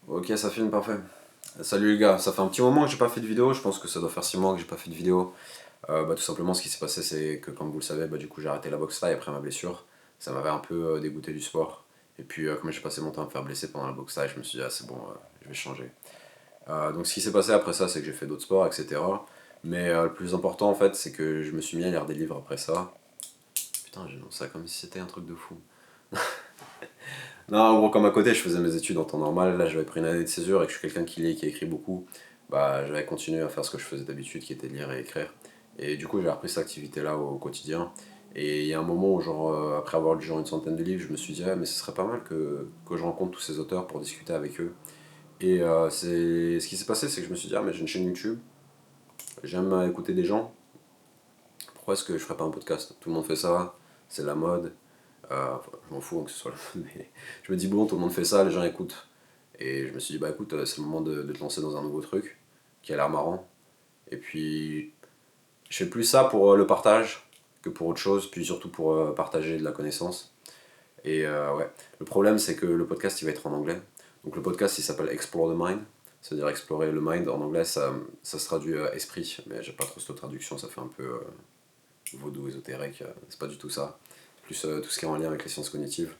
Ok, ça filme, parfait. Salut les gars, ça fait un petit moment que j'ai pas fait de vidéo, je pense que ça doit faire 6 mois que j'ai pas fait de vidéo. Tout simplement ce qui s'est passé c'est que comme vous le savez, du coup j'ai arrêté la boxe taille après ma blessure. Ça m'avait un peu dégoûté du sport. Et puis comme j'ai passé mon temps à me faire blesser pendant la boxe taille, je me suis dit ah c'est bon, je vais changer. Donc ce qui s'est passé après ça c'est que j'ai fait d'autres sports, etc. Mais le plus important en fait c'est que je me suis mis à lire des livres après ça. Putain j'ai lancé ça comme si c'était un truc de fou. Non, en gros, comme à côté, je faisais mes études en temps normal. Là, j'avais pris une année de césure et que je suis quelqu'un qui lit et qui écrit beaucoup. J'avais continué à faire ce que je faisais d'habitude, qui était de lire et écrire. Et du coup, j'ai repris cette activité-là au quotidien. Et il y a un moment où, après avoir lu genre une centaine de livres, je me suis dit, ah, mais ce serait pas mal que je rencontre tous ces auteurs pour discuter avec eux. Et ce qui s'est passé, c'est que je me suis dit, ah, mais j'ai une chaîne YouTube, j'aime écouter des gens, pourquoi est-ce que je ferais pas un podcast? Tout le monde fait ça, c'est la mode. Je m'en fous que ce soit la mode, mais je me dis, bon, tout le monde fait ça, les gens écoutent. Et je me suis dit, bah écoute, c'est le moment de te lancer dans un nouveau truc qui a l'air marrant. Et puis, je fais plus ça pour le partage que pour autre chose, puis surtout pour partager de la connaissance. Et ouais, le problème c'est que le podcast il va être en anglais. Donc le podcast il s'appelle Explore the Mind, c'est-à-dire explorer le mind. En anglais ça se traduit esprit, mais j'ai pas trop cette traduction, ça fait un peu vaudou, ésotérique, c'est pas du tout ça. Plus tout ce qui est en lien avec les sciences cognitives.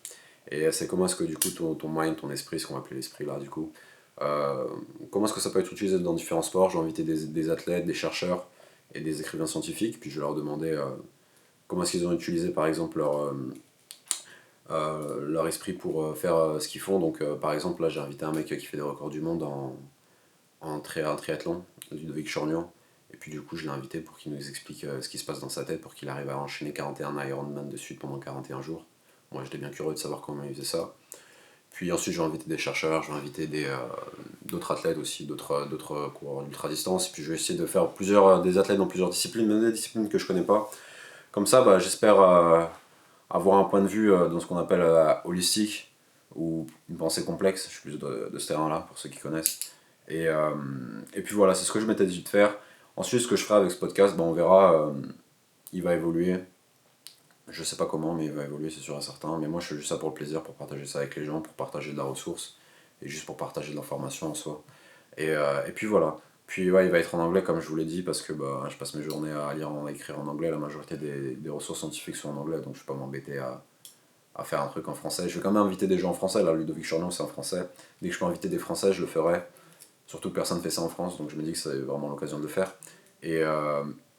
Et c'est comment est-ce que du coup ton mind, ton esprit, ce qu'on va appeler l'esprit là du coup, euh, comment est-ce que ça peut être utilisé dans différents sports. Je vais inviter des athlètes, des chercheurs et des écrivains scientifiques, puis je vais leur demander comment est-ce qu'ils ont utilisé par exemple leur esprit pour faire ce qu'ils font. Donc par exemple là j'ai invité un mec qui fait des records du monde en triathlon, Ludovic Chorgnon. Et puis du coup je l'ai invité pour qu'il nous explique ce qui se passe dans sa tête pour qu'il arrive à enchaîner 41 Ironman de suite pendant 41 jours. Moi j'étais bien curieux de savoir comment il faisait ça. Puis ensuite, je vais inviter des chercheurs, je vais inviter d'autres athlètes aussi, d'autres coureurs d'ultra-distance. Et puis je vais essayer de faire des athlètes dans plusieurs disciplines, même des disciplines que je connais pas. Comme ça, j'espère avoir un point de vue dans ce qu'on appelle holistique, ou une pensée complexe. Je suis plus de ce terrain-là, pour ceux qui connaissent. Et puis voilà, c'est ce que je m'étais dit de faire. Ensuite, ce que je ferai avec ce podcast, on verra. Il va évoluer. Je sais pas comment, mais il va évoluer, c'est sûr et certain. Mais moi, je fais juste ça pour le plaisir, pour partager ça avec les gens, pour partager de la ressource, et juste pour partager de l'information en soi. Et puis voilà. Puis ouais, il va être en anglais, comme je vous l'ai dit, parce que je passe mes journées à lire, à écrire en anglais. La majorité des ressources scientifiques sont en anglais, donc je vais pas m'embêter à faire un truc en français. Je vais quand même inviter des gens en français. Là, Ludovic Chorgnon, c'est en français. Dès que je peux inviter des Français, je le ferai. Surtout que personne ne fait ça en France, donc je me dis que c'est vraiment l'occasion de le faire. Et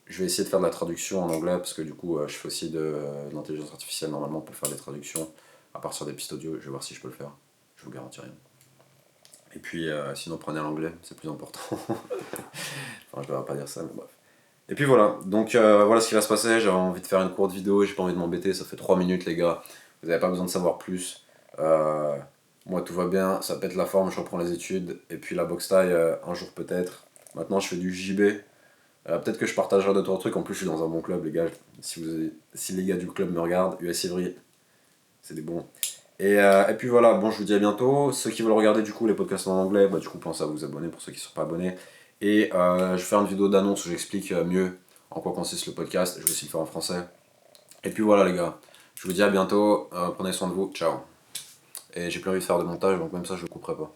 je vais essayer de faire de la traduction en anglais, parce que du coup, je fais aussi de l'intelligence artificielle normalement pour faire des traductions à partir des pistes audio. Je vais voir si je peux le faire. Je vous garantis rien. Et puis, sinon, prenez l'anglais, c'est plus important. Enfin, je devrais pas dire ça, mais bref. Et puis voilà, donc voilà ce qui va se passer. J'avais envie de faire une courte vidéo, j'ai pas envie de m'embêter, ça fait 3 minutes, les gars. Vous n'avez pas besoin de savoir plus. Euh, Moi, tout va bien, ça pète la forme, je reprends les études. Et puis la boxe taille, un jour peut-être. Maintenant, je fais du JB. Peut-être que je partagerai d'autres trucs. En plus, je suis dans un bon club, les gars. Si les gars du club me regardent, US Ivry, c'est des bons. Et puis voilà, bon, je vous dis à bientôt. Ceux qui veulent regarder du coup les podcasts en anglais, du coup, pensez à vous abonner pour ceux qui ne sont pas abonnés. Et je vais faire une vidéo d'annonce où j'explique mieux en quoi consiste le podcast. Je vais aussi le faire en français. Et puis voilà, les gars. Je vous dis à bientôt. Prenez soin de vous. Ciao. Et j'ai plus envie de faire de montage, donc même ça, je le couperai pas.